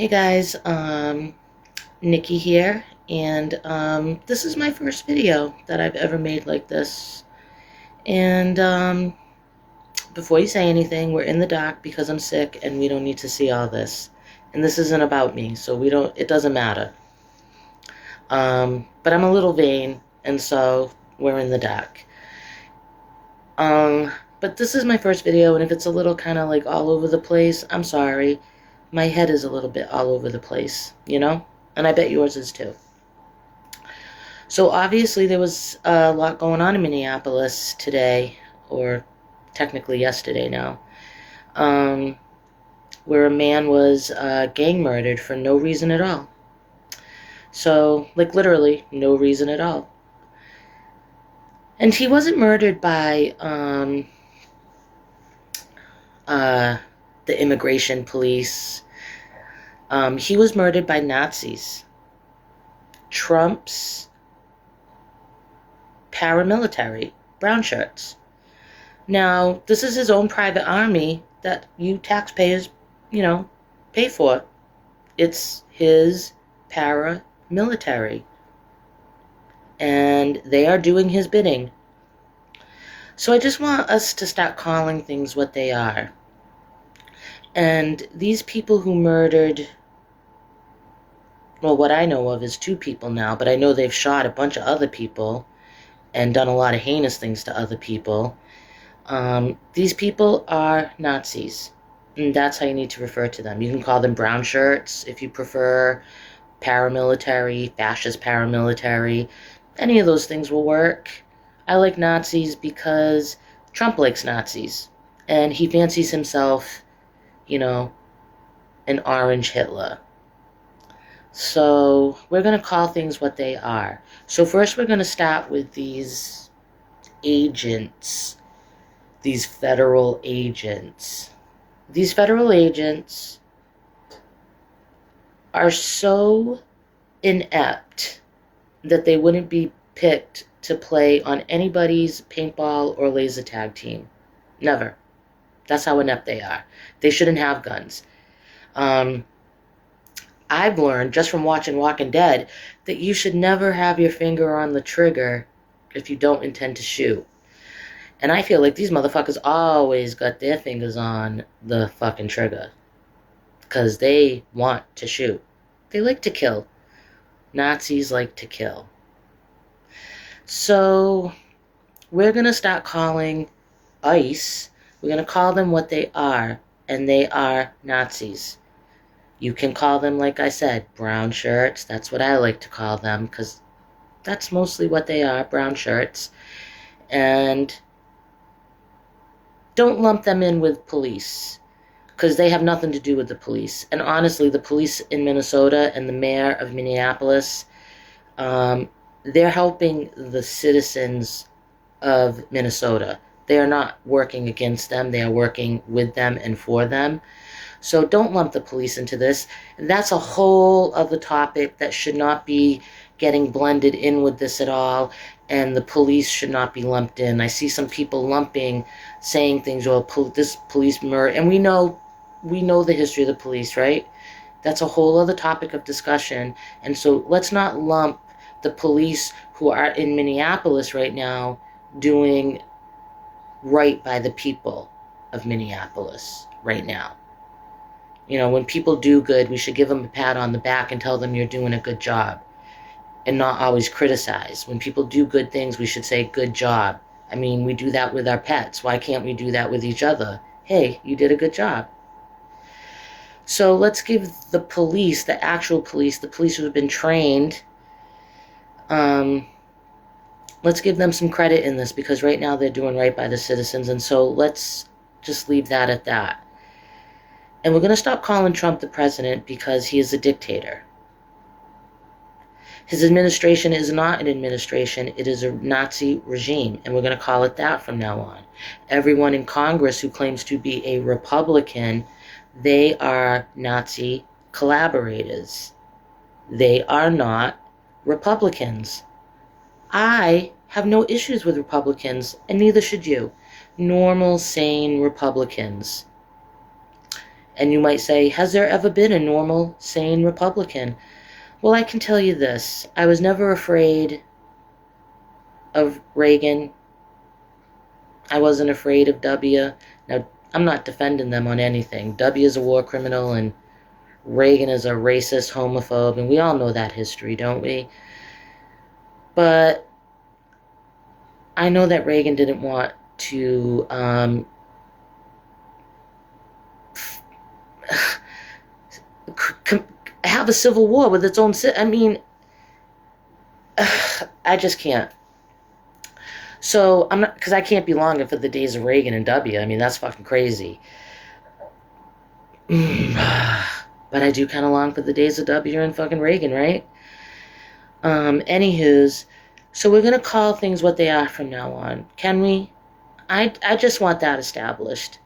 Hey guys, Nikki here, and this is my first video that I've ever made like this. And before you say anything, we're in the dark because I'm sick and we don't need to see all this. And this isn't about me, so it doesn't matter. But I'm a little vain, and so we're in the dark. But this is my first video, and if it's a little kind of like all over the place, I'm sorry. My head is a little bit all over the place, you know? And I bet yours is too. So obviously there was a lot going on in Minneapolis today, or technically yesterday now, where a man was gang murdered for no reason at all. So, like literally, no reason at all. And he wasn't murdered by the immigration police. He was murdered by Nazis. Trump's paramilitary, brown shirts. Now, this is his own private army that you taxpayers, pay for. It's his paramilitary. And they are doing his bidding. So I just want us to start calling things what they are. And these people who murdered, well, what I know of is 2 people now, but I know they've shot a bunch of other people and done a lot of heinous things to other people. These people are Nazis, and that's how you need to refer to them. You can call them brown shirts if you prefer, paramilitary, fascist paramilitary. Any of those things will work. I like Nazis because Trump likes Nazis, and he fancies himself, an orange Hitler. So we're going to call things what they are. So first we're going to start with these agents, these federal agents. These federal agents are so inept that they wouldn't be picked to play on anybody's paintball or laser tag team. Never. That's how inept they are. They shouldn't have guns. I've learned just from watching Walking Dead that you should never have your finger on the trigger if you don't intend to shoot. And I feel like these motherfuckers always got their fingers on the fucking trigger. Because they want to shoot. They like to kill. Nazis like to kill. So, we're going to start calling ICE. We're going to call them what they are. And they are Nazis. You can call them, like I said, brown shirts. That's what I like to call them, because that's mostly what they are, brown shirts. And don't lump them in with police, because they have nothing to do with the police. And honestly, the police in Minnesota and the mayor of Minneapolis, they're helping the citizens of Minnesota. They are not working against them. They are working with them and for them. So don't lump the police into this. That's a whole other topic that should not be getting blended in with this at all, and the police should not be lumped in. I see some people saying things, well, this police murder, and we know the history of the police, right? That's a whole other topic of discussion, and so let's not lump the police who are in Minneapolis right now doing right by the people of Minneapolis right now. When people do good, we should give them a pat on the back and tell them you're doing a good job and not always criticize. When people do good things, we should say, good job. I mean, we do that with our pets. Why can't we do that with each other? Hey, you did a good job. So let's give the police, the actual police, the police who have been trained, let's give them some credit in this, because right now they're doing right by the citizens, and so let's just leave that at that. And we're going to stop calling Trump the president because he is a dictator. His administration is not an administration. It is a Nazi regime, and we're going to call it that from now on. Everyone in Congress who claims to be a Republican, they are Nazi collaborators. They are not Republicans. I have no issues with Republicans, and neither should you. Normal, sane Republicans. And you might say, has there ever been a normal, sane Republican? Well, I can tell you this. I was never afraid of Reagan. I wasn't afraid of W. Now, I'm not defending them on anything. W is a war criminal and Reagan is a racist, homophobe, and we all know that history, don't we? But I know that Reagan didn't want to have a civil war with its own. I mean, I just can't. So I'm not, because I can't be longing for the days of Reagan and W. I mean, that's fucking crazy. But I do kind of long for the days of W and fucking Reagan, right? Anywho's, so we're gonna call things what they are from now on. Can we? I just want that established.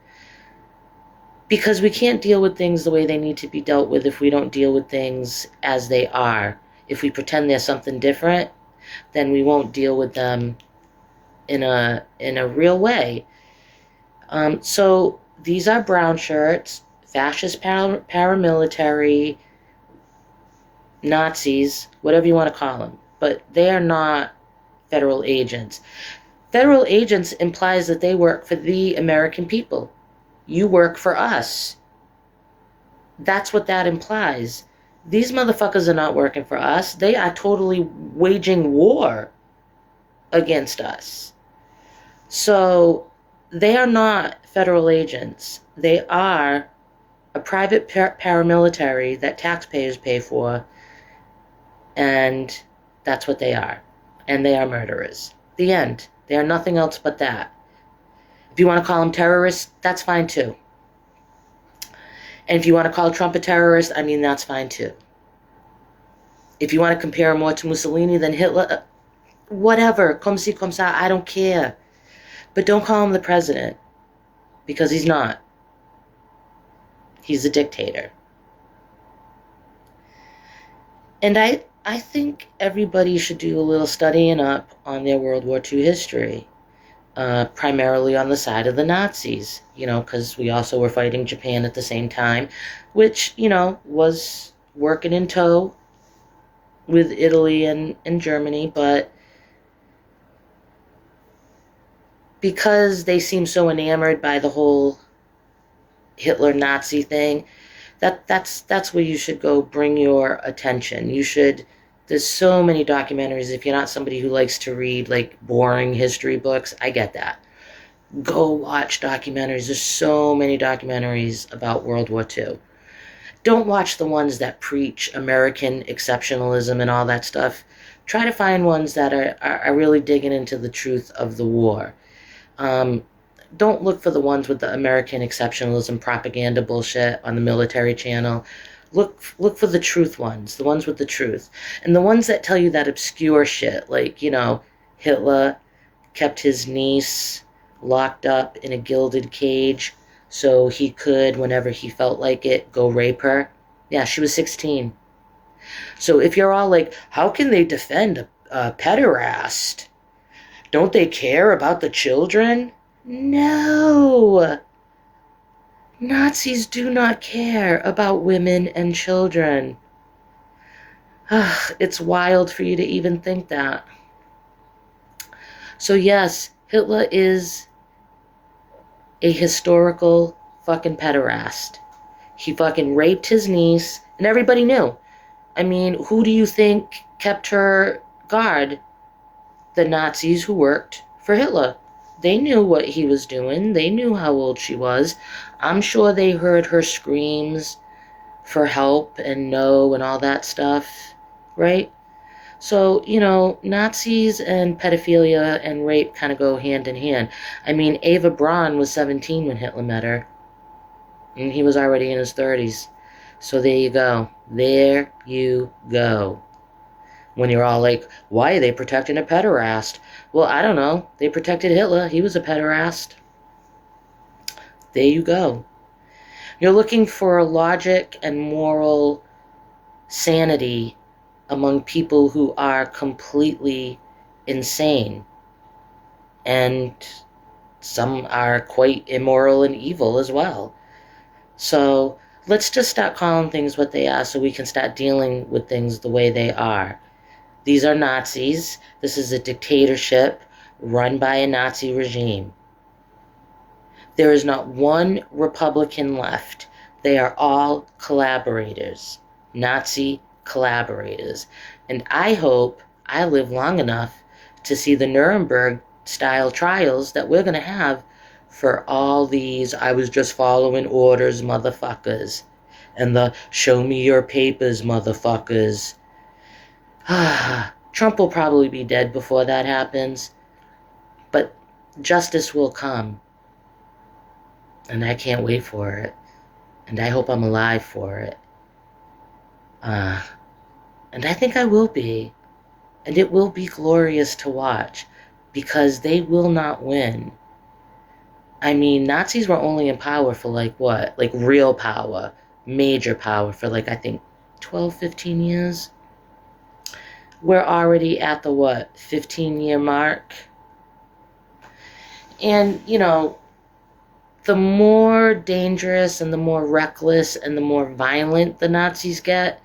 Because we can't deal with things the way they need to be dealt with if we don't deal with things as they are. If we pretend they're something different, then we won't deal with them in a real way. So these are brown shirts, fascist paramilitary, Nazis, whatever you want to call them. But they are not federal agents. Federal agents implies that they work for the American people. You work for us. That's what that implies. These motherfuckers are not working for us. They are totally waging war against us. So they are not federal agents. They are a private paramilitary that taxpayers pay for, and that's what they are. And they are murderers. The end. They are nothing else but that. If you want to call them terrorists, that's fine too. And if you want to call Trump a terrorist, I mean, that's fine too. If you want to compare him more to Mussolini than Hitler, whatever, comme ci, comme ça, I don't care. But don't call him the president, because he's not. He's a dictator. And I think everybody should do a little studying up on their World War II history. Primarily on the side of the Nazis, because we also were fighting Japan at the same time, which, was working in tow with Italy and Germany, but because they seem so enamored by the whole Hitler-Nazi thing, that's where you should go bring your attention. There's so many documentaries. If you're not somebody who likes to read, like, boring history books, I get that. Go watch documentaries. There's so many documentaries about World War II. Don't watch the ones that preach American exceptionalism and all that stuff. Try to find ones that are really digging into the truth of the war. Don't look for the ones with the American exceptionalism propaganda bullshit on the military channel. Look for the truth ones, the ones with the truth. And the ones that tell you that obscure shit, like, Hitler kept his niece locked up in a gilded cage so he could, whenever he felt like it, go rape her. Yeah, she was 16. So if you're all like, how can they defend a pederast? Don't they care about the children? No! Nazis do not care about women and children. It's wild for you to even think that. So yes, Hitler is a historical fucking pederast. He fucking raped his niece, and everybody knew. I mean, who do you think kept her guard? The Nazis who worked for Hitler. They knew what he was doing. They knew how old she was. I'm sure they heard her screams for help and no and all that stuff, right? So, Nazis and pedophilia and rape kind of go hand in hand. I mean, Eva Braun was 17 when Hitler met her, and he was already in his 30s. So there you go. There you go. When you're all like, why are they protecting a pederast? Well, I don't know. They protected Hitler. He was a pederast. There you go. You're looking for logic and moral sanity among people who are completely insane. And some are quite immoral and evil as well. So Let's just start calling things what they are so we can start dealing with things the way they are. These are Nazis. This is a dictatorship run by a Nazi regime. There is not one Republican left. They are all collaborators, Nazi collaborators. And I hope I live long enough to see the Nuremberg style trials that we're going to have for all these I was just following orders motherfuckers and the show me your papers motherfuckers. Trump will probably be dead before that happens, but justice will come. And I can't wait for it. And I hope I'm alive for it. And I think I will be. And it will be glorious to watch. Because they will not win. I mean, Nazis were only in power for like what? Like real power. Major power for like, I think, 12, 15 years. We're already at the what? 15-year mark. And, you know, the more dangerous and the more reckless and the more violent the Nazis get,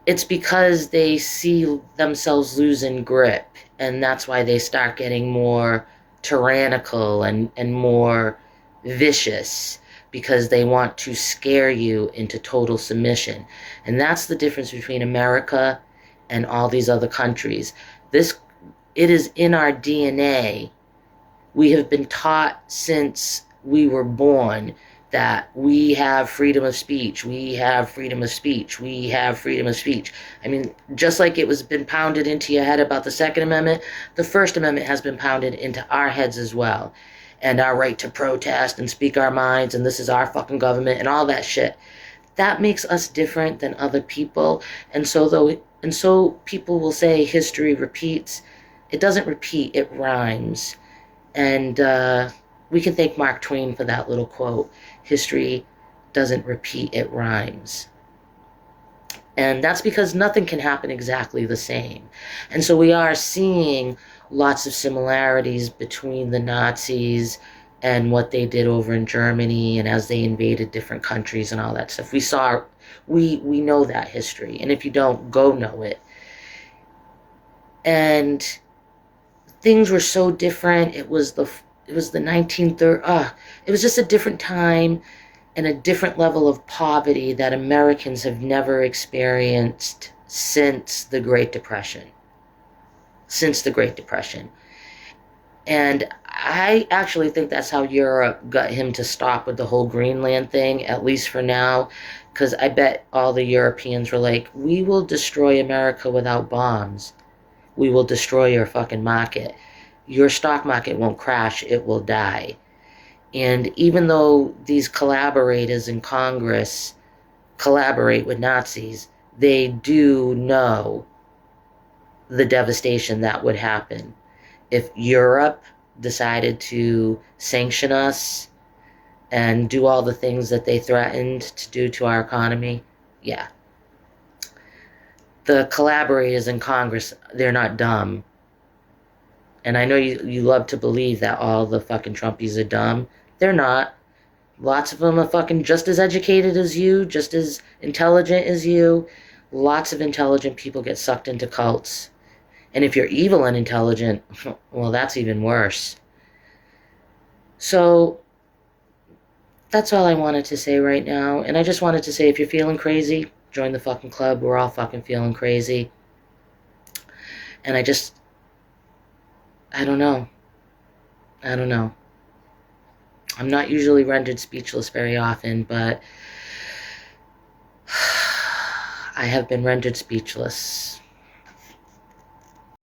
it's because they see themselves losing grip. And that's why they start getting more tyrannical and more vicious, because they want to scare you into total submission. And that's the difference between America and all these other countries. It is in our DNA. We have been taught since we were born that we have freedom of speech, we have freedom of speech, we have freedom of speech. I mean, just like it was been pounded into your head about the Second Amendment, the First Amendment has been pounded into our heads as well. And our right to protest and speak our minds, and this is our fucking government, and all that shit. That makes us different than other people. And so people will say history repeats. It doesn't repeat, it rhymes. And we can thank Mark Twain for that little quote. History doesn't repeat, it rhymes. And that's because nothing can happen exactly the same. And so we are seeing lots of similarities between the Nazis and what they did over in Germany and as they invaded different countries and all that stuff. We know that history. And if you don't, go know it. And things were so different. It was the 1930s. It was just a different time and a different level of poverty that Americans have never experienced since the Great Depression. And I actually think that's how Europe got him to stop with the whole Greenland thing, at least for now, because I bet all the Europeans were like, we will destroy America without bombs. We will destroy your fucking market. Your stock market won't crash, it will die. And even though these collaborators in Congress collaborate with Nazis, they do know the devastation that would happen if Europe decided to sanction us and do all the things that they threatened to do to our economy. Yeah. The collaborators in Congress, they're not dumb. And I know you love to believe that all the fucking Trumpies are dumb. They're not. Lots of them are fucking just as educated as you, just as intelligent as you. Lots of intelligent people get sucked into cults. And if you're evil and intelligent, well, that's even worse. So, that's all I wanted to say right now. And I just wanted to say, if you're feeling crazy, join the fucking club. We're all fucking feeling crazy. And I don't know. I'm not usually rendered speechless very often, but I have been rendered speechless.